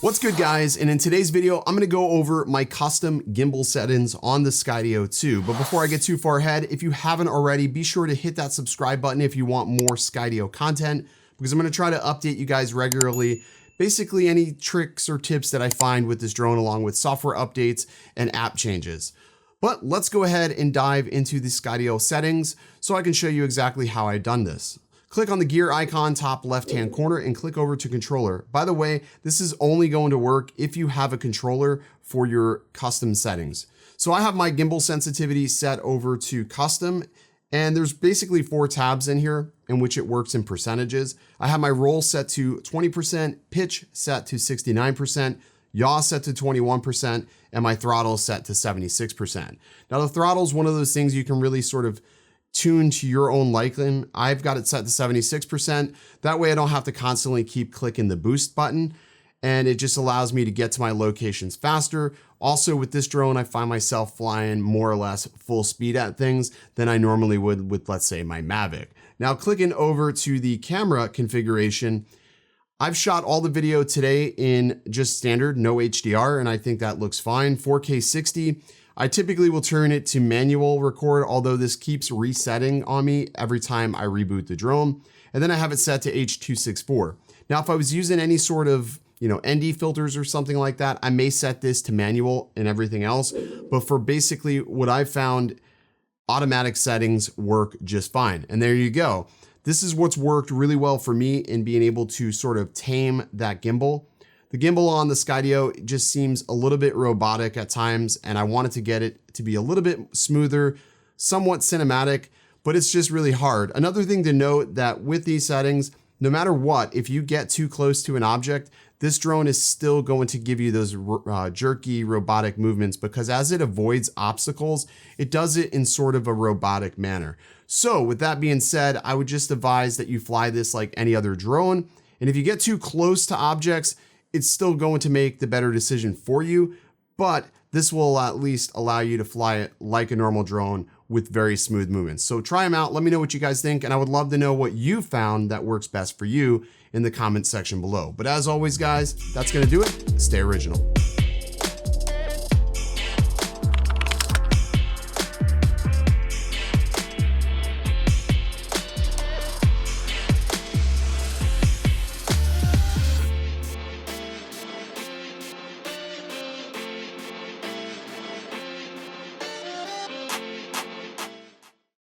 What's good, guys? And in today's video, I'm gonna go over my custom gimbal settings on the Skydio 2. But before I get too far ahead, if you haven't already, be sure to hit that subscribe button if you want more Skydio content, because I'm gonna try to update you guys regularly. Basically any tricks or tips that I find with this drone, along with software updates and app changes. But let's go ahead and dive into the Skydio settings so I can show you exactly how I've done this. Click on the gear icon top left-hand corner and click over to controller. By the way, this is only going to work if you have a controller for your custom settings. So I have my gimbal sensitivity set over to custom, and there's basically 4 tabs in here in which it works in percentages. I have my roll set to 20%, pitch set to 69%, yaw set to 21%, and my throttle set to 76%. Now the throttle is one of those things you can really sort of tune to your own liking. I've got it set to 76%. That way I don't have to constantly keep clicking the boost button, and it just allows me to get to my locations faster. Also with this drone, I find myself flying more or less full speed at things than I normally would with, let's say, my Mavic. Now clicking over to the camera configuration, I've shot all the video today in just standard, no HDR, and I think that looks fine. 4K 60. I typically will turn it to manual record, although this keeps resetting on me every time I reboot the drone. And then I have it set to H.264. Now, if I was using any sort of, ND filters or something like that, I may set this to manual and everything else. But for basically what I've found, automatic settings work just fine. And there you go. This is what's worked really well for me in being able to sort of tame that gimbal. The gimbal on the Skydio just seems a little bit robotic at times, and I wanted to get it to be a little bit smoother, somewhat cinematic, but it's just really hard. Another thing to note that with these settings, no matter what, if you get too close to an object, this drone is still going to give you those jerky robotic movements, because as it avoids obstacles, it does it in sort of a robotic manner. So with that being said, I would just advise that you fly this like any other drone. And if you get too close to objects, it's still going to make the better decision for you, but this will at least allow you to fly it like a normal drone with very smooth movements. So try them out. Let me know what you guys think, and I would love to know what you found that works best for you in the comment section below. But as always, guys, that's going to do it. Stay original.